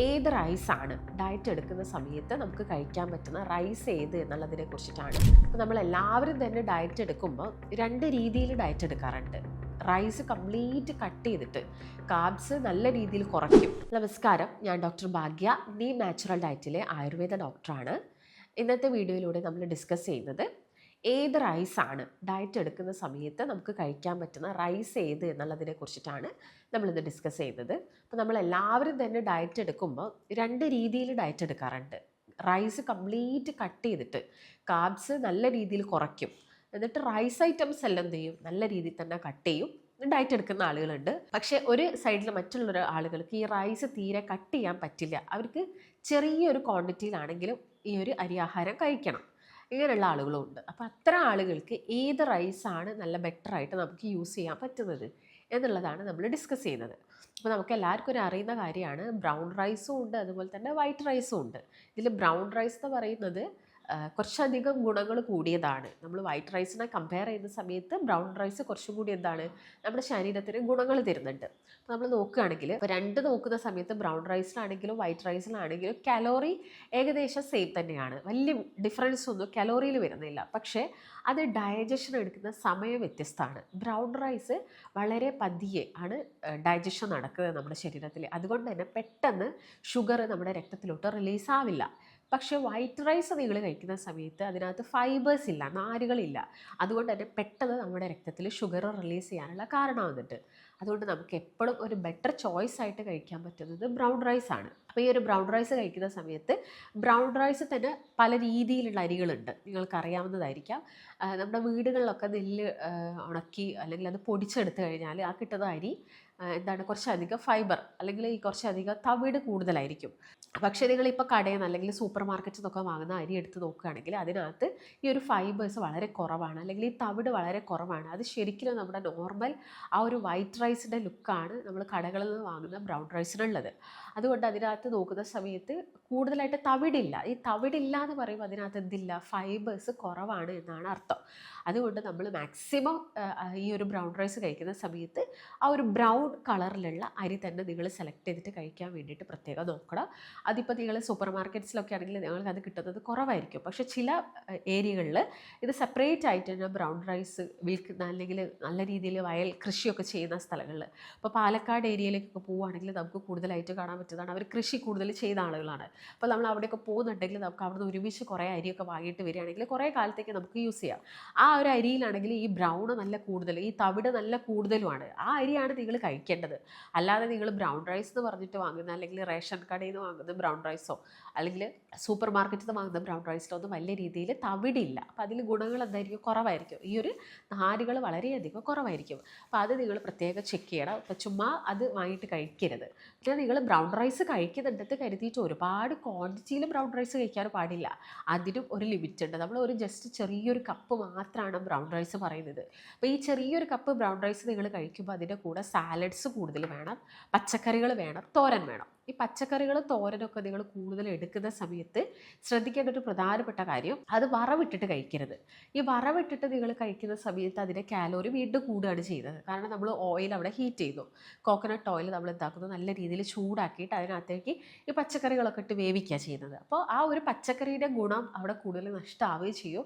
ഏത് റൈസാണ് ഡയറ്റ് എടുക്കുന്ന സമയത്ത് നമുക്ക് കഴിക്കാൻ പറ്റുന്ന റൈസ് ഏത് എന്നുള്ളതിനെ കുറിച്ചിട്ടാണ്. അപ്പോൾ നമ്മളെല്ലാവരും തന്നെ ഡയറ്റ് എടുക്കുമ്പോൾ രണ്ട് രീതിയിൽ ഡയറ്റ് എടുക്കാറുണ്ട്. റൈസ് കംപ്ലീറ്റ് കട്ട് ചെയ്തിട്ട് കാർബ്സ് നല്ല രീതിയിൽ കുറയ്ക്കും. നമസ്കാരം, ഞാൻ ഡോക്ടർ ഭാഗ്യ, നീ നാച്ചുറൽ ഡയറ്റിലെ ആയുർവേദ ഡോക്ടറാണ്. ഇന്നത്തെ വീഡിയോയിലൂടെ നമ്മൾ ഡിസ്കസ് ചെയ്യുന്നത് ഏത് റൈസാണ് ഡയറ്റ് എടുക്കുന്ന സമയത്ത് നമുക്ക് കഴിക്കാൻ പറ്റുന്ന റൈസ് ഏത് എന്നുള്ളതിനെ കുറിച്ചിട്ടാണ് നമ്മളിന്ന് ഡിസ്കസ് ചെയ്യുന്നത്. അപ്പോൾ നമ്മളെല്ലാവരും തന്നെ ഡയറ്റ് എടുക്കുമ്പോൾ രണ്ട് രീതിയിൽ ഡയറ്റ് എടുക്കാറുണ്ട്. റൈസ് കംപ്ലീറ്റ് കട്ട് ചെയ്തിട്ട് കാർബ്സ് നല്ല രീതിയിൽ കുറയ്ക്കും. എന്നിട്ട് റൈസ് ഐറ്റംസ് എല്ലാം എന്ത് ചെയ്യും, നല്ല രീതിയിൽ തന്നെ കട്ട് ചെയ്യും. ഡയറ്റ് എടുക്കുന്ന ആളുകളുണ്ട്. പക്ഷേ ഒരു സൈഡിൽ മറ്റുള്ള ആളുകൾക്ക് ഈ റൈസ് തീരെ കട്ട് ചെയ്യാൻ പറ്റില്ല. അവർക്ക് ചെറിയൊരു ക്വാണ്ടിറ്റിയിലാണെങ്കിലും ഈ ഒരു അരിയാഹാരം കഴിക്കണം. ഇങ്ങനെയുള്ള ആളുകളും ഉണ്ട്. അപ്പോൾ അത്തരം ആളുകൾക്ക് ഏത് റൈസാണ് നല്ല ബെറ്ററായിട്ട് നമുക്ക് യൂസ് ചെയ്യാൻ പറ്റുന്നത് എന്നുള്ളതാണ് നമ്മൾ ഡിസ്കസ് ചെയ്യുന്നത്. അപ്പോൾ നമുക്ക് എല്ലാവർക്കും ഒരു അറിയുന്ന കാര്യമാണ്, ബ്രൗൺ റൈസും ഉണ്ട്, അതുപോലെ തന്നെ വൈറ്റ് റൈസും ഉണ്ട്. ഇതിൽ ബ്രൗൺ റൈസ് എന്ന് പറയുന്നത് കുറച്ചധികം ഗുണങ്ങൾ കൂടിയതാണ്. നമ്മൾ വൈറ്റ് റൈസിനെ കമ്പയർ ചെയ്യുന്ന സമയത്ത് ബ്രൗൺ റൈസ് കുറച്ചും കൂടി എന്താണ്, നമ്മുടെ ശരീരത്തിന് ഗുണങ്ങൾ തരുന്നുണ്ട്. അപ്പോൾ നമ്മൾ നോക്കുകയാണെങ്കിൽ ഇപ്പോൾ രണ്ട് നോക്കുന്ന സമയത്ത് ബ്രൗൺ റൈസിലാണെങ്കിലും വൈറ്റ് റൈസിലാണെങ്കിലും കാലോറി ഏകദേശം സെയിം തന്നെയാണ്. വലിയ ഡിഫറൻസ് ഒന്നും കാലോറിയിൽ വരുന്നില്ല. പക്ഷേ അത് ഡൈജഷൻ എടുക്കുന്ന സമയം വ്യത്യസ്തമാണ്. ബ്രൗൺ റൈസ് വളരെ പതിയെ ആണ് ഡൈജഷൻ നടക്കുന്നത് നമ്മുടെ ശരീരത്തിൽ. അതുകൊണ്ട് തന്നെ പെട്ടെന്ന് ഷുഗർ നമ്മുടെ രക്തത്തിലോട്ട് റിലീസ് ആവില്ല. പക്ഷേ വൈറ്റ് റൈസ് നിങ്ങൾ കഴിക്കുന്ന സമയത്ത് അതിനകത്ത് ഫൈബേഴ്സ് ഇല്ല, നാരുകളില്ല. അതുകൊണ്ട് തന്നെ പെട്ടെന്ന് നമ്മുടെ രക്തത്തിൽ ഷുഗർ റിലീസ് ചെയ്യാനുള്ള കാരണമാകുന്നുണ്ട്. അതുകൊണ്ട് നമുക്ക് എപ്പോഴും ഒരു ബെറ്റർ ചോയ്സ് ആയിട്ട് കഴിക്കാൻ പറ്റുന്നത് ബ്രൗൺ റൈസ് ആണ്. അപ്പോൾ ഈ ഒരു ബ്രൗൺ റൈസ് കഴിക്കുന്ന സമയത്ത് ബ്രൗൺ റൈസ് തന്നെ പല രീതിയിലുള്ള അരികളുണ്ട്, നിങ്ങൾക്കറിയാവുന്നതായിരിക്കാം. നമ്മുടെ വീടുകളിലൊക്കെ നെല്ല് ഉണക്കി അല്ലെങ്കിൽ അത് പൊടിച്ചെടുത്ത് കഴിഞ്ഞാൽ ആ കിട്ടുന്ന അരി എന്താണ്, കുറച്ചധികം ഫൈബർ അല്ലെങ്കിൽ ഈ കുറച്ചധികം തവിട് കൂടുതലായിരിക്കും. പക്ഷേ നിങ്ങളിപ്പോൾ കടയിൽ നിന്ന് അല്ലെങ്കിൽ സൂപ്പർ മാർക്കറ്റിൽ നിന്നൊക്കെ വാങ്ങുന്ന അരി എടുത്ത് നോക്കുകയാണെങ്കിൽ അതിനകത്ത് ഈ ഒരു ഫൈബേഴ്സ് വളരെ കുറവാണ്, അല്ലെങ്കിൽ ഈ തവിട് വളരെ കുറവാണ്. അത് ശരിക്കും നമ്മുടെ നോർമൽ ആ ഒരു വൈറ്റ് റൈസിൻ്റെ ലുക്കാണ് നമ്മൾ കടകളിൽ നിന്ന് വാങ്ങുന്ന ബ്രൗൺ റൈസിനുള്ളത്. അതുകൊണ്ട് അതിനകത്ത് നോക്കുന്ന സമയത്ത് കൂടുതലായിട്ട് തവിടില്ല. ഈ തവിടില്ല എന്ന് പറയുമ്പോൾ അതിനകത്ത് എന്തില്ല, ഫൈബേഴ്സ് കുറവാണ് എന്നാണ് അർത്ഥം. അതുകൊണ്ട് നമ്മൾ മാക്സിമം ഈ ഒരു ബ്രൗൺ റൈസ് കഴിക്കുന്ന സമയത്ത് ആ ഒരു ബ്രൗൺ കളറിലുള്ള അരി തന്നെ നിങ്ങൾ സെലക്ട് ചെയ്തിട്ട് കഴിക്കാൻ വേണ്ടിയിട്ട് പ്രത്യേകം നോക്കണം. അതിപ്പോൾ നിങ്ങൾ സൂപ്പർ മാർക്കറ്റ്സിലൊക്കെ ആണെങ്കിൽ നിങ്ങൾക്ക് അത് കിട്ടുന്നത് കുറവായിരിക്കും. പക്ഷേ ചില ഏരിയകളിൽ ഇത് സെപ്പറേറ്റ് ആയിട്ട് തന്നെ ബ്രൗൺ റൈസ് വിൽക്കുന്ന അല്ലെങ്കിൽ നല്ല രീതിയിൽ വയൽ കൃഷിയൊക്കെ ചെയ്യുന്ന സ്ഥലങ്ങളിൽ, ഇപ്പോൾ പാലക്കാട് ഏരിയയിലേക്കൊക്കെ പോവുകയാണെങ്കിൽ നമുക്ക് കൂടുതലായിട്ട് കാണാൻ പറ്റുന്നതാണ്, അവർ കൃഷി കൂടുതൽ ചെയ്ത ആളുകളാണ്. അപ്പോൾ നമ്മൾ അവിടെയൊക്കെ പോകുന്നുണ്ടെങ്കിൽ നമുക്ക് അവിടുന്ന് ഒരുമിച്ച് കുറേ അരിയൊക്കെ വാങ്ങിയിട്ട് വരികയാണെങ്കിൽ കുറേ കാലത്തേക്ക് നമുക്ക് യൂസ് ചെയ്യാം. ആ ഒരു അരിയിലാണെങ്കിൽ ഈ ബ്രൗൺ നല്ല കൂടുതൽ, ഈ തവിട് നല്ല കൂടുതലുമാണ്. ആ അരിയാണ് നിങ്ങൾ കഴിക്കേണ്ടത്. അല്ലാതെ നിങ്ങൾ ബ്രൗൺ റൈസ് എന്ന് പറഞ്ഞിട്ട് വാങ്ങുന്ന അല്ലെങ്കിൽ റേഷൻ കടയിൽ നിന്ന് വാങ്ങുന്ന ബ്രൗൺ റൈസോ അല്ലെങ്കിൽ സൂപ്പർ മാർക്കറ്റിൽ നിന്ന് വാങ്ങുന്ന ബ്രൗൺ റൈസിലോ ഒന്നും വലിയ രീതിയിൽ തവിടില്ല. അപ്പോൾ അതിൽ ഗുണങ്ങൾ എന്തായിരിക്കും, കുറവായിരിക്കും. ഈ ഒരു നാരുകൾ വളരെയധികം കുറവായിരിക്കും. അപ്പോൾ അത് നിങ്ങൾ പ്രത്യേകം ചെക്ക് ചെയ്യണം. അപ്പോൾ ചുമ്മാ അത് വാങ്ങിയിട്ട് കഴിക്കരുത്. പിന്നെ നിങ്ങൾ ബ്രൗൺ റൈസ് കഴിക്കുന്നുണ്ടെന്ന് കരുതിയിട്ട് ഒരുപാട് ക്വാണ്ടിറ്റിയിൽ ബ്രൗൺ റൈസ് കഴിക്കാൻ പാടില്ല. അതിനും ഒരു ലിമിറ്റ് ഉണ്ട്. നമ്മൾ ഒരു ജസ്റ്റ് ചെറിയൊരു കപ്പ് മാത്രമാണ് ബ്രൗൺ റൈസ് പറയുന്നത്. അപ്പോൾ ഈ ചെറിയൊരു കപ്പ് ബ്രൗൺ റൈസ് നിങ്ങൾ കഴിക്കുമ്പോൾ അതിൻ്റെ കൂടെ സാലഡ്സ് കൂടുതൽ വേണം, പച്ചക്കറികൾ വേണം, തോരൻ വേണം. ഈ പച്ചക്കറികളും തോരനൊക്കെ നിങ്ങൾ കൂടുതൽ എടുക്കുന്ന സമയത്ത് ശ്രദ്ധിക്കേണ്ട ഒരു പ്രധാനപ്പെട്ട കാര്യം, അത് വറവിട്ടിട്ട് കഴിക്കരുത്. ഈ വറവിട്ടിട്ട് നിങ്ങൾ കഴിക്കുന്ന സമയത്ത് അതിൻ്റെ കാലോറി വീണ്ടും കൂടുകയാണ് ചെയ്യുന്നത്. കാരണം നമ്മൾ ഓയിൽ അവിടെ ഹീറ്റ് ചെയ്യുന്നു. കോക്കനട്ട് ഓയിൽ നമ്മൾ എന്താക്കുന്നു, നല്ല രീതിയിൽ ചൂടാക്കിയിട്ട് അതിനകത്തേക്ക് ഈ പച്ചക്കറികളൊക്കെ ഇട്ട് വേവിക്കുക ചെയ്യുന്നത്. അപ്പോൾ ആ ഒരു പച്ചക്കറിയുടെ ഗുണം അവിടെ കൂടുതൽ നഷ്ടമാവുകയും ചെയ്യും.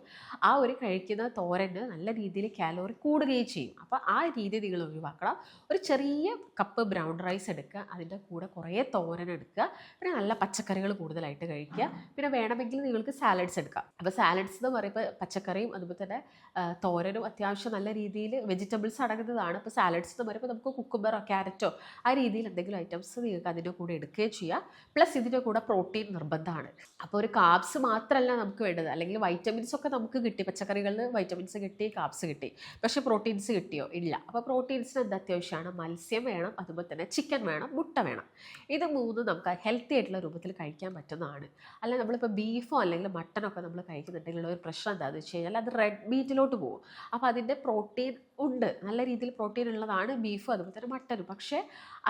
ആ ഒരു കഴിക്കുന്ന തോരന് നല്ല രീതിയിൽ കാലോറി കൂടുകയും ചെയ്യും. അപ്പോൾ ആ രീതി നിങ്ങൾ ഒഴിവാക്കണം. ഒരു ചെറിയ കപ്പ് ബ്രൗൺ റൈസ് എടുക്കുക, അതിൻ്റെ കൂടെ കുറേ തോരൻ എടുക്കുക, പിന്നെ നല്ല പച്ചക്കറികൾ കൂടുതലായിട്ട് കഴിക്കുക. പിന്നെ വേണമെങ്കിൽ നിങ്ങൾക്ക് സാലഡ്സ് എടുക്കാം. അപ്പോൾ സാലഡ്സ് എന്ന് പറയുമ്പോൾ പച്ചക്കറിയും അതുപോലെ തന്നെ തോരനും അത്യാവശ്യം നല്ല രീതിയിൽ വെജിറ്റബിൾസ് അടങ്ങുന്നതാണ്. അപ്പോൾ സാലഡ്സ് എന്ന് പറയുമ്പോൾ നമുക്ക് കുക്കുംബറോ ക്യാരറ്റോ ആ രീതിയിൽ എന്തെങ്കിലും ഐറ്റംസ് നിങ്ങൾക്ക് അതിൻ്റെ കൂടെ എടുക്കുകയും ചെയ്യാം. പ്ലസ് ഇതിൻ്റെ കൂടെ പ്രോട്ടീൻ നിർബന്ധമാണ്. അപ്പോൾ ഒരു കാർബ്സ് മാത്രമല്ല നമുക്ക് വേണ്ടത്, അല്ലെങ്കിൽ വൈറ്റമിൻസ് ഒക്കെ നമുക്ക് കിട്ടി, പച്ചക്കറികളിൽ വൈറ്റമിൻസ് കിട്ടി, കാർബ്സ് കിട്ടി, പക്ഷേ പ്രോട്ടീൻസ് കിട്ടിയോ ഇല്ല. അപ്പോൾ പ്രോട്ടീൻസിന് എന്താ അത്യാവശ്യമാണ്, മത്സ്യം വേണം, അതുപോലെ തന്നെ ചിക്കൻ വേണം, മുട്ട വേണം. ഇത് മൂന്നും നമുക്ക് ഹെൽത്തി ആയിട്ടുള്ള രൂപത്തിൽ കഴിക്കാൻ പറ്റുന്നതാണ്. അല്ലെങ്കിൽ നമ്മളിപ്പോൾ ബീഫോ അല്ലെങ്കിൽ മട്ടനൊക്കെ നമ്മൾ കഴിക്കുന്നുണ്ടെങ്കിൽ ഒരു പ്രശ്നം എന്താണെന്ന് വെച്ച് കഴിഞ്ഞാൽ അത് റെഡ് മീറ്റിലോട്ട് പോകും. അപ്പോൾ അതിൻ്റെ പ്രോട്ടീൻ ഉണ്ട്, നല്ല രീതിയിൽ പ്രോട്ടീൻ ഉള്ളതാണ് ബീഫും അതുപോലെ തന്നെ മട്ടനും. പക്ഷേ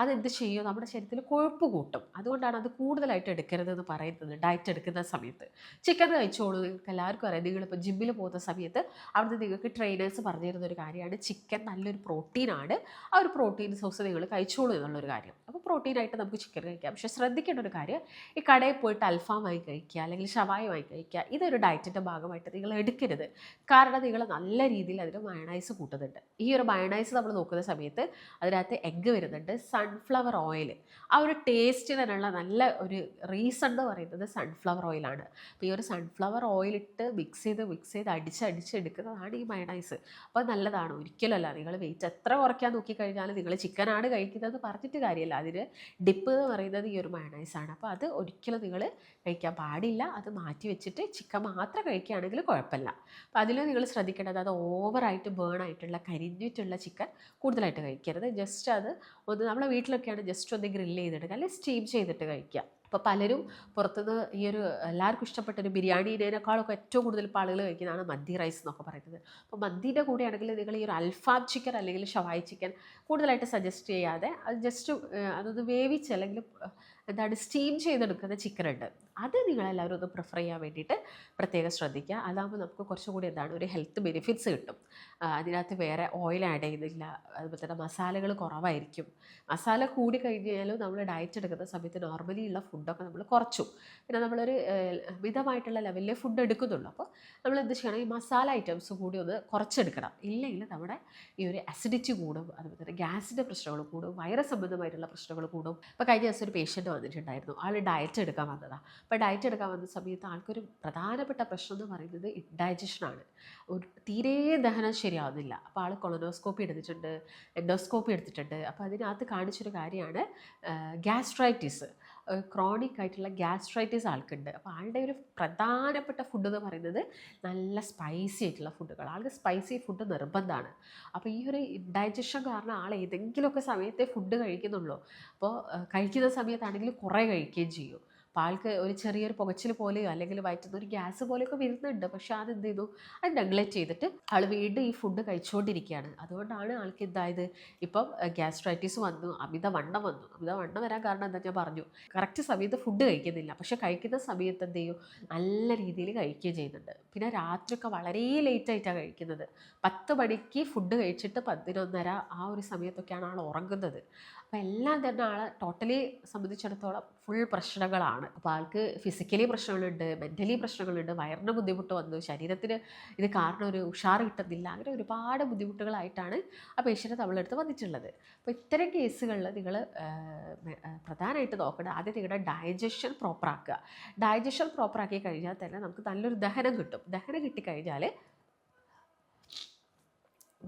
അതെന്ത് ചെയ്യും, നമ്മുടെ ശരീരത്തിൽ കൊഴുപ്പ് കൂട്ടും. അതുകൊണ്ടാണ് അത് കൂടുതലായിട്ട് എടുക്കരുതെന്ന് പറയുന്നത് ഡയറ്റ് എടുക്കുന്ന സമയത്ത്. ചിക്കൻ കഴിച്ചോളൂ, നിങ്ങൾക്ക് എല്ലാവർക്കും അറിയാം. നിങ്ങളിപ്പോൾ ജിമ്മിൽ പോകുന്ന സമയത്ത് അവിടുന്ന് നിങ്ങൾക്ക് ട്രെയിനേഴ്സ് പറഞ്ഞു തരുന്ന ഒരു കാര്യമാണ് ചിക്കൻ നല്ലൊരു പ്രോട്ടീനാണ്, ആ ഒരു പ്രോട്ടീൻ സോഴ്സ് നിങ്ങൾ കഴിച്ചോളൂ എന്നുള്ളൊരു കാര്യം. അപ്പോൾ പ്രോട്ടീനായിട്ട് നമുക്ക് ചിക്കൻ കഴിക്കാം. പക്ഷേ ശ്രദ്ധിക്കേണ്ട ഒരു കാര്യം, ഈ കടയിൽ പോയിട്ട് അൽഫാം വാങ്ങി കഴിക്കുക അല്ലെങ്കിൽ ഷവായി വാങ്ങി കഴിക്കുക, ഇതൊരു ഡയറ്റിൻ്റെ ഭാഗമായിട്ട് നിങ്ങൾ എടുക്കരുത്. കാരണം നിങ്ങൾ നല്ല രീതിയിൽ അതിന് മയണൈസ് കൂട്ടുന്നുണ്ട്. ഈ ഒരു മയണൈസ് നമ്മൾ നോക്കുന്ന സമയത്ത് അതിനകത്ത് എഗ്ഗ് വരുന്നുണ്ട്, സൺഫ്ലവർ ഓയിൽ. ആ ഒരു ടേസ്റ്റിനുള്ള നല്ല ഒരു റീസൺ എന്ന് പറയുന്നത് സൺഫ്ലവർ ഓയിലാണ്. അപ്പോൾ ഈ ഒരു സൺഫ്ലവർ ഓയിലിട്ട് മിക്സ് ചെയ്ത് അടിച്ചെടുക്കുന്നതാണ് ഈ മയണൈസ്. അപ്പോൾ നല്ലതാണ്, ഒരിക്കലല്ല. നിങ്ങൾ വെയിറ്റ് എത്ര കുറയ്ക്കാൻ നോക്കിക്കഴിഞ്ഞാൽ നിങ്ങൾ ചിക്കനാണ് കഴിക്കുന്നത് പറഞ്ഞിട്ട് കാര്യമില്ല, അതിന് ഡിപ്പ് എന്ന് പറയുന്നത് ഈ ഒരു മയണൈസാണ്. അപ്പോൾ അത് ഒരിക്കലും നിങ്ങൾ കഴിക്കാൻ പാടില്ല. അത് മാറ്റി വെച്ചിട്ട് ചിക്കൻ മാത്രം കഴിക്കുകയാണെങ്കിൽ കുഴപ്പമില്ല. അപ്പോൾ അതിൽ നിങ്ങൾ ശ്രദ്ധിക്കേണ്ടത്, അത് ഓവറായിട്ട് ബേൺ ആയിട്ടുള്ള കരിഞ്ഞിട്ടുള്ള ചിക്കൻ കൂടുതലായിട്ട് കഴിക്കരുത്. ജസ്റ്റ് അത് ഒന്ന് നമ്മുടെ വീട്ടിലൊക്കെയാണ് ജസ്റ്റ് ഒന്ന് ഗ്രില്ല് ചെയ്തെടുക്കുക അല്ലെങ്കിൽ സ്റ്റീം ചെയ്തിട്ട് കഴിക്കുക. അപ്പോൾ പലരും പുറത്തുനിന്ന് ഈ ഒരു എല്ലാവർക്കും ഇഷ്ടപ്പെട്ടൊരു ബിരിയാണീനേക്കാളൊക്കെ ഏറ്റവും കൂടുതൽ ഇപ്പോൾ ആളുകൾ കഴിക്കുന്നതാണ് മന്തി റൈസ് എന്നൊക്കെ പറയുന്നത്. അപ്പോൾ മന്തിൻ്റെ കൂടെയാണെങ്കിൽ നിങ്ങൾ ഈ ഒരു അൽഫാം ചിക്കൻ അല്ലെങ്കിൽ ഷവായി ചിക്കൻ കൂടുതലായിട്ട് സജസ്റ്റ് ചെയ്യാതെ അത് ജസ്റ്റ് അതൊന്ന് വേവിച്ച് അല്ലെങ്കിൽ എന്താണ് സ്റ്റീം ചെയ്തെടുക്കുന്ന ചിക്കൻ ഉണ്ട്, അത് നിങ്ങളെല്ലാവരും ഒന്ന് പ്രിഫർ ചെയ്യാൻ വേണ്ടിയിട്ട് പ്രത്യേകം ശ്രദ്ധിക്കുക. അതാകുമ്പോൾ നമുക്ക് കുറച്ചുകൂടി എന്താണ് ഒരു ഹെൽത്ത് ബെനിഫിറ്റ്സ് കിട്ടും. അതിനകത്ത് വേറെ ഓയിൽ ആഡ് ചെയ്യുന്നില്ല, അതുപോലെ തന്നെ മസാലകൾ കുറവായിരിക്കും. മസാല കൂടി കഴിഞ്ഞാലും നമ്മൾ ഡയറ്റ് എടുക്കുന്ന സമയത്ത് നോർമലി ഉള്ള ഫുഡൊക്കെ നമ്മൾ കുറച്ചു, പിന്നെ നമ്മളൊരു മിതമായിട്ടുള്ള ലെവലിലെ ഫുഡ് എടുക്കുന്നുള്ളൂ. അപ്പോൾ നമ്മൾ എന്ത് ചെയ്യണം, ഈ മസാല ഐറ്റംസ് കൂടി ഒന്ന് കുറച്ചെടുക്കണം. ഇല്ലെങ്കിൽ നമ്മുടെ ഈ ഒരു അസിഡിറ്റി കൂടും, അതുപോലെ തന്നെ ഗ്യാസിൻ്റെ പ്രശ്നങ്ങൾ കൂടും, വൈറസ് സംബന്ധമായിട്ടുള്ള പ്രശ്നങ്ങൾ കൂടും. ഇപ്പോൾ കഴിഞ്ഞ ദിവസം ഒരു പേഷ്യൻ്റ് വന്നിട്ടുണ്ടായിരുന്നു, ആൾ ഡയറ്റ് എടുക്കാൻ വന്നതാണ്. അപ്പോൾ ഡയറ്റ് എടുക്കാൻ വന്ന സമയത്ത് ആൾക്കൊരു പ്രധാനപ്പെട്ട പ്രശ്നം എന്ന് പറയുന്നത് ഇൻഡൈജഷനാണ്. ഒരു തീരെ ദഹനം ശരിയാവുന്നില്ല. അപ്പോൾ ആൾ കൊളനോസ്കോപ്പി എടുത്തിട്ടുണ്ട്, എൻഡോസ്കോപ്പി എടുത്തിട്ടുണ്ട്. അപ്പോൾ അതിനകത്ത് കാണിച്ചൊരു കാര്യമാണ് ഗ്യാസ്ട്രൈറ്റിസ്, ക്രോണിക് ആയിട്ടുള്ള ഗ്യാസ്ട്രൈറ്റിസ് ആൾക്കുണ്ട്. അപ്പോൾ ആളുടെ ഒരു പ്രധാനപ്പെട്ട ഫുഡ് എന്ന് പറയുന്നത് നല്ല സ്പൈസി ആയിട്ടുള്ള ഫുഡുകൾ. ആൾക്ക് സ്പൈസി ഫുഡ് നിർബന്ധമാണ്. അപ്പോൾ ഈ ഒരു ഇൻഡൈജഷൻ കാരണം ആൾ ഏതെങ്കിലുമൊക്കെ സമയത്തെ ഫുഡ് കഴിക്കുന്നുള്ളൂ. അപ്പോൾ കഴിക്കുന്ന സമയത്താണെങ്കിൽ കുറേ കഴിക്കുകയും ചെയ്യും. അപ്പോൾ ആൾക്ക് ഒരു ചെറിയൊരു പുകച്ചിൽ പോലെയോ അല്ലെങ്കിൽ വയറ്റുന്ന ഒരു ഗ്യാസ് പോലെയൊക്കെ വരുന്നുണ്ട്. പക്ഷേ അതെന്ത് ചെയ്തു, അത് നെഗ്ലക്റ്റ് ചെയ്തിട്ട് ആൾ വീണ്ടും ഈ ഫുഡ് കഴിച്ചുകൊണ്ടിരിക്കുകയാണ്. അതുകൊണ്ടാണ് ആൾക്ക് എന്തായത്, ഇപ്പം ഗ്യാസ്ട്രൈറ്റിസ് വന്നു, അമിതവണ്ണം വന്നു. അമിതവണ്ണം വരാൻ കാരണം എന്താ ഞാൻ പറഞ്ഞു, കറക്റ്റ് സമയത്ത് ഫുഡ് കഴിക്കുന്നില്ല. പക്ഷേ കഴിക്കുന്ന സമയത്ത് എന്ത് ചെയ്യും, നല്ല രീതിയിൽ കഴിക്കുകയും ചെയ്യുന്നുണ്ട്. പിന്നെ രാത്രിയൊക്കെ വളരെ ലേറ്റായിട്ടാണ് കഴിക്കുന്നത്. 10 മണിക്ക് ഫുഡ് കഴിച്ചിട്ട് 11:30 ആ ഒരു സമയത്തൊക്കെയാണ് ആൾ ഉറങ്ങുന്നത്. അപ്പോൾ എല്ലാം തന്നെ ആളെ ടോട്ടലി സംബന്ധിച്ചിടത്തോളം ഫുൾ പ്രശ്നങ്ങളാണ്. അപ്പോൾ ആൾക്ക് ഫിസിക്കലി പ്രശ്നങ്ങളുണ്ട്, മെൻ്റലി പ്രശ്നങ്ങളുണ്ട്, വയറിന് ബുദ്ധിമുട്ട് വന്നു, ശരീരത്തിന് ഇത് കാരണം ഒരു ഉഷാർ കിട്ടുന്നില്ല, അങ്ങനെ ഒരുപാട് ബുദ്ധിമുട്ടുകളായിട്ടാണ് ആ പേഷ്യൻ്റ് നമ്മളെടുത്ത് വന്നിട്ടുള്ളത്. അപ്പോൾ ഇത്തരം കേസുകളിൽ നിങ്ങൾ പ്രധാനമായിട്ട് നോക്കേണ്ടത് ആദ്യം നിങ്ങളുടെ ഡൈജഷൻ പ്രോപ്പറാക്കുക. ഡൈജഷൻ പ്രോപ്പറാക്കി കഴിഞ്ഞാൽ തന്നെ നമുക്ക് നല്ലൊരു ദഹനം കിട്ടും. ദഹനം കിട്ടിക്കഴിഞ്ഞാൽ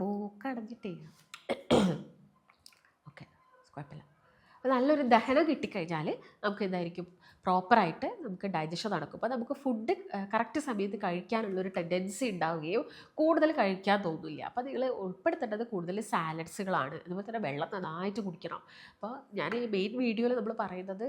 മൂക്കടഞ്ഞിട്ടേ ഓക്കെ കുഴപ്പമില്ല. അപ്പോൾ നല്ലൊരു ദഹനം കിട്ടിക്കഴിഞ്ഞാൽ നമുക്ക് എന്തായിരിക്കും, പ്രോപ്പറായിട്ട് നമുക്ക് ഡൈജഷൻ നടക്കും. അപ്പോൾ നമുക്ക് ഫുഡ് കറക്റ്റ് സമയത്ത് കഴിക്കാനുള്ളൊരു ടെൻഡൻസി ഉണ്ടാവുകയും കൂടുതൽ കഴിക്കാൻ തോന്നില്ല. അപ്പോൾ നിങ്ങൾ ഉൾപ്പെടുത്തേണ്ടത് കൂടുതൽ സാലഡ്സുകളാണ്. അതുപോലെ തന്നെ വെള്ളം നന്നായിട്ട് കുടിക്കണം. അപ്പോൾ ഞാൻ ഈ മെയിൻ വീഡിയോയിൽ നമ്മൾ പറയുന്നത്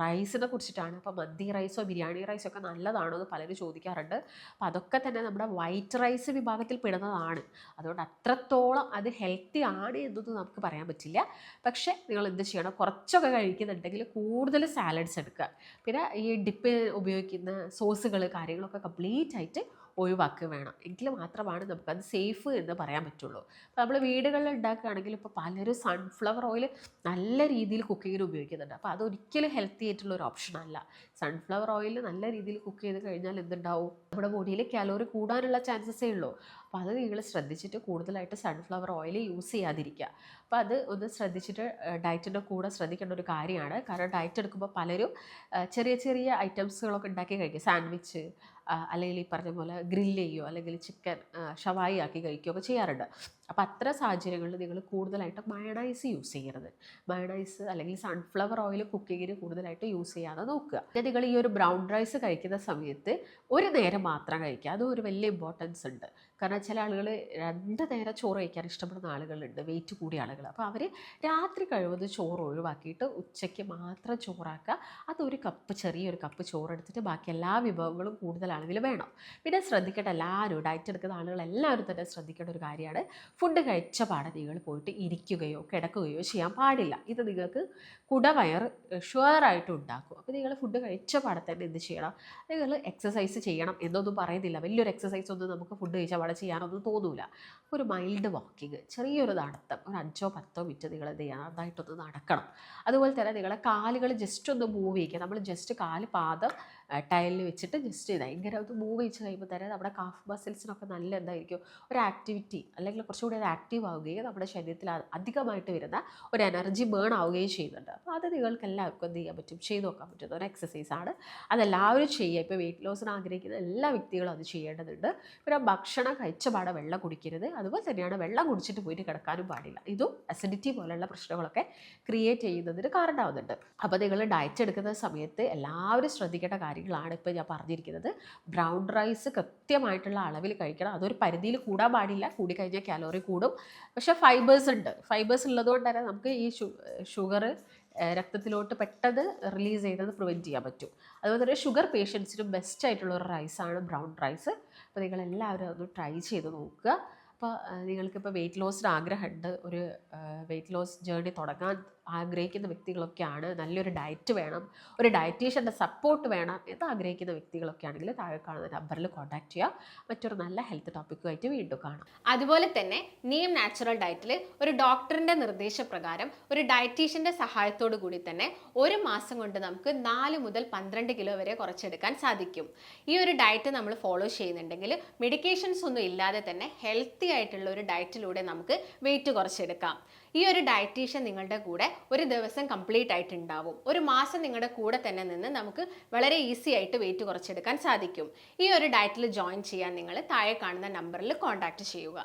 റൈസിനെ കുറിച്ചിട്ടാണ്. അപ്പോൾ മന്തി റൈസോ ബിരിയാണി റൈസോ ഒക്കെ നല്ലതാണോ എന്ന് പലരും ചോദിക്കാറുണ്ട്. അപ്പോൾ അതൊക്കെ തന്നെ നമ്മുടെ വൈറ്റ് റൈസ് വിഭാഗത്തിൽ പെടുന്നതാണ്. അതുകൊണ്ട് അത്രത്തോളം അത് ഹെൽത്തി ആണ് എന്നൊന്നും നമുക്ക് പറയാൻ പറ്റില്ല. പക്ഷേ നിങ്ങൾ എന്ത് ചെയ്യണം, കുറച്ചൊക്കെ കഴിക്കുന്നുണ്ടെങ്കിൽ കൂടുതൽ സാലഡ്സ് എടുക്കുക. പിന്നെ ഈ ഡിപ്പ് ഉപയോഗിക്കുന്ന സോസുകൾ കാര്യങ്ങളൊക്കെ കംപ്ലീറ്റ് ആയിട്ട് ഒഴിവാക്കുക വേണം. എങ്കിൽ മാത്രമാണ് നമുക്കത് സേഫ് എന്ന് പറയാൻ പറ്റുള്ളൂ. അപ്പോൾ നമ്മൾ വീടുകളിൽ ഉണ്ടാക്കുകയാണെങ്കിൽ ഇപ്പോൾ പലരും സൺഫ്ലവർ ഓയിൽ നല്ല രീതിയിൽ കുക്കിങ്ങിന് ഉപയോഗിക്കുന്നുണ്ട്. അപ്പോൾ അതൊരിക്കലും ഹെൽത്തി ആയിട്ടുള്ള ഒരു ഓപ്ഷനല്ല. സൺഫ്ലവർ ഓയിൽ നല്ല രീതിയിൽ കുക്ക് ചെയ്ത് കഴിഞ്ഞാൽ എന്തുണ്ടാവും, നമ്മുടെ ബോഡിയിൽ കാലോറി കൂടാനുള്ള ചാൻസസേ ഉള്ളൂ. അപ്പോൾ അത് നിങ്ങൾ ശ്രദ്ധിച്ചിട്ട് കൂടുതലായിട്ട് സൺഫ്ലവർ ഓയിൽ യൂസ് ചെയ്യാതിരിക്കുക. അപ്പോൾ അത് ഒന്ന് ശ്രദ്ധിച്ചിട്ട് ഡയറ്റിൻ്റെ കൂടെ ശ്രദ്ധിക്കേണ്ട ഒരു കാര്യമാണ്. കാരണം ഡയറ്റ് എടുക്കുമ്പോൾ പലരും ചെറിയ ചെറിയ ഐറ്റംസുകളൊക്കെ ഉണ്ടാക്കി കഴിക്കും, സാൻഡ്വിച്ച് അല്ലെങ്കിൽ ഈ പറഞ്ഞ പോലെ ഗ്രില്ല് ചെയ്യുകയോ അല്ലെങ്കിൽ ചിക്കൻ ഷവായി ആക്കി കഴിക്കുകയോ ഒക്കെ ചെയ്യാറുണ്ട്. അപ്പോൾ അത്തരം സാഹചര്യങ്ങളിൽ നിങ്ങൾ കൂടുതലായിട്ട് മയണൈസ് യൂസ് ചെയ്യരുത്. മയണൈസ് അല്ലെങ്കിൽ സൺഫ്ലവർ ഓയിൽ കുക്കിങ്ങിന് കൂടുതലായിട്ട് യൂസ് ചെയ്യാതെ നോക്കുക. പിന്നെ നിങ്ങൾ ഈ ഒരു ബ്രൗൺ റൈസ് കഴിക്കുന്ന സമയത്ത് ഒരു നേരം മാത്രം കഴിക്കുക. അതും ഒരു വലിയ ഇമ്പോർട്ടൻസ് ഉണ്ട്. കാരണം ചില ആളുകൾ 2 നേരം ചോറ് കഴിക്കാൻ ഇഷ്ടപ്പെടുന്ന ആളുകളുണ്ട്, വെയിറ്റ് കൂടിയ ആളുകൾ. അപ്പോൾ അവർ രാത്രി കഴിവത് ചോറ് ഒഴിവാക്കിയിട്ട് ഉച്ചയ്ക്ക് മാത്രം ചോറാക്കുക. അതൊരു കപ്പ്, ചെറിയൊരു കപ്പ് ചോറെടുത്തിട്ട് ബാക്കി എല്ലാ വിഭവങ്ങളും കൂടുതൽ അളവിൽ വേണം. പിന്നെ ശ്രദ്ധിക്കേണ്ട എല്ലാവരും, ഡയറ്റ് എടുക്കുന്ന ആളുകളെല്ലാവരും തന്നെ ശ്രദ്ധിക്കേണ്ട ഒരു കാര്യമാണ്, ഫുഡ് കഴിച്ച പാടെ നിങ്ങൾ പോയിട്ട് ഇരിക്കുകയോ കിടക്കുകയോ ചെയ്യാൻ പാടില്ല. ഇത് നിങ്ങൾക്ക് കുടവയർ ഷുവറായിട്ട് ഉണ്ടാക്കും. അപ്പോൾ നിങ്ങൾ ഫുഡ് കഴിച്ച പാടെ തന്നെ എന്ത് ചെയ്യണം, നിങ്ങൾ എക്സസൈസ് ചെയ്യണം എന്നൊന്നും പറയുന്നില്ല. വലിയൊരു എക്സസൈസ് ഒന്നും നമുക്ക് ഫുഡ് കഴിച്ച പാടെ ചെയ്യാനൊന്നും തോന്നൂല. ഒരു മൈൽഡ് വാക്കിങ്, ചെറിയൊരു നടത്തം, ഒരു 5-10 മിനിറ്റ് നിങ്ങൾ എന്ത് ചെയ്യണം, നന്നായിട്ടൊന്ന് നടക്കണം. അതുപോലെ തന്നെ നിങ്ങളെ കാലുകൾ ജസ്റ്റ് ഒന്ന് മൂവ് ചെയ്യിക്കുക. നമ്മൾ ജസ്റ്റ് കാല് പാദം ടൈലിൽ വെച്ചിട്ട് ജസ്റ്റ് ഭയങ്കര ഒന്ന് മൂവ് ചെയ്ത് കഴിയുമ്പോൾ തന്നെ നമ്മുടെ കാഫ് മസിൽസിനൊക്കെ നല്ല എന്തായിരിക്കും, ഒരു ആക്ടിവിറ്റി അല്ലെങ്കിൽ കുറച്ചുകൂടി ഒരു ആക്റ്റീവ് ആവുകയും നമ്മുടെ ശരീരത്തിൽ അധികമായിട്ട് വരുന്ന ഒരു എനർജി ബേൺ ആവുകയും ചെയ്യുന്നുണ്ട്. അപ്പോൾ അത് നിങ്ങൾക്ക് എല്ലാവർക്കും എന്ത് ചെയ്യാൻ പറ്റും, ചെയ്ത് നോക്കാൻ പറ്റുന്ന ഒരു എക്സസൈസാണ്. അതെല്ലാവരും ചെയ്യുക. ഇപ്പോൾ വെയിറ്റ് ലോസിന് ആഗ്രഹിക്കുന്ന എല്ലാ വ്യക്തികളും അത് ചെയ്യേണ്ടതുണ്ട്. പിന്നെ ഭക്ഷണം കഴിച്ച പാടെ വെള്ളം കുടിക്കരുത്. അതുപോലെ തന്നെയാണ് വെള്ളം കുടിച്ചിട്ട് പോയിട്ട് കിടക്കാനും പാടില്ല. ഇതും അസിഡിറ്റി പോലെയുള്ള പ്രശ്നങ്ങളൊക്കെ ക്രിയേറ്റ് ചെയ്യുന്നതിന് കാരണമാവുന്നുണ്ട്. അപ്പോൾ നിങ്ങൾ ഡയറ്റ് എടുക്കുന്ന സമയത്ത് എല്ലാവരും ശ്രദ്ധിക്കേണ്ട കാര്യങ്ങളാണ് ഇപ്പോൾ ഞാൻ പറഞ്ഞിരിക്കുന്നത്. ബ്രൗൺ റൈസ് കൃത്യമായിട്ടുള്ള അളവിൽ കഴിക്കണം. അതൊരു പരിധിയിൽ കൂടാൻ പാടില്ല. കൂടിക്കഴിഞ്ഞാൽ കാലോറി കൂടും. പക്ഷേ ഫൈബേഴ്സ് ഉണ്ട്. ഫൈബേഴ്സ് ഉള്ളതുകൊണ്ട് തന്നെ നമുക്ക് ഈ ഷുഗർ രക്തത്തിലോട്ട് പെട്ടെന്ന് റിലീസ് ചെയ്യുന്നത് പ്രിവെൻറ്റ് ചെയ്യാൻ പറ്റും. അതുപോലെ തന്നെ ഷുഗർ പേഷ്യൻസിനും ബെസ്റ്റ് ആയിട്ടുള്ള ഒരു റൈസാണ് ബ്രൗൺ റൈസ്. അപ്പോൾ നിങ്ങളെല്ലാവരും അതൊന്ന് ട്രൈ ചെയ്ത് നോക്കുക. അപ്പോൾ നിങ്ങൾക്കിപ്പോൾ വെയിറ്റ് ലോസിന് ആഗ്രഹമുണ്ട്, ഒരു വെയിറ്റ് ലോസ് ജേർണി തുടങ്ങാൻ ആഗ്രഹിക്കുന്ന വ്യക്തികളൊക്കെയാണ്, നല്ലൊരു ഡയറ്റ് വേണം, ഒരു ഡയറ്റീഷ്യൻ്റെ സപ്പോർട്ട് വേണം എന്ന് ആഗ്രഹിക്കുന്ന വ്യക്തികളൊക്കെ ആണെങ്കിൽ താഴെ കാണുന്ന നമ്പറിൽ കോൺടാക്ട് ചെയ്യുക. മറ്റൊരു നല്ല ഹെൽത്ത് ടോപ്പിക്കുമായിട്ട് വീണ്ടും കാണാം. അതുപോലെ തന്നെ നീം നാച്ചുറൽ ഡയറ്റിൽ ഒരു ഡോക്ടറിൻ്റെ നിർദ്ദേശപ്രകാരം ഒരു ഡയറ്റീഷ്യൻ്റെ സഹായത്തോടു കൂടി തന്നെ 1 മാസം കൊണ്ട് നമുക്ക് 4 മുതൽ 12 കിലോ വരെ കുറച്ചെടുക്കാൻ സാധിക്കും. ഈ ഒരു ഡയറ്റ് നമ്മൾ ഫോളോ ചെയ്യുന്നുണ്ടെങ്കിൽ മെഡിക്കേഷൻസ് ഒന്നും ഇല്ലാതെ തന്നെ ഹെൽത്തി ആയിട്ടുള്ള ഒരു ഡയറ്റിലൂടെ നമുക്ക് വെയിറ്റ് കുറച്ചെടുക്കാം. ഈ ഒരു ഡയറ്റീഷ്യൻ നിങ്ങളുടെ കൂടെ ഒരു ദിവസം കംപ്ലീറ്റ് ആയിട്ട് ഉണ്ടാവും. 1 മാസം നിങ്ങളുടെ കൂടെ തന്നെ നിന്ന് നമുക്ക് വളരെ ഈസി ആയിട്ട് വെയിറ്റ് കുറച്ചെടുക്കാൻ സാധിക്കും. ഈ ഒരു ഡയറ്റിൽ ജോയിൻ ചെയ്യാൻ നിങ്ങൾ താഴെ കാണുന്ന നമ്പറിൽ കോൺടാക്ട് ചെയ്യുക.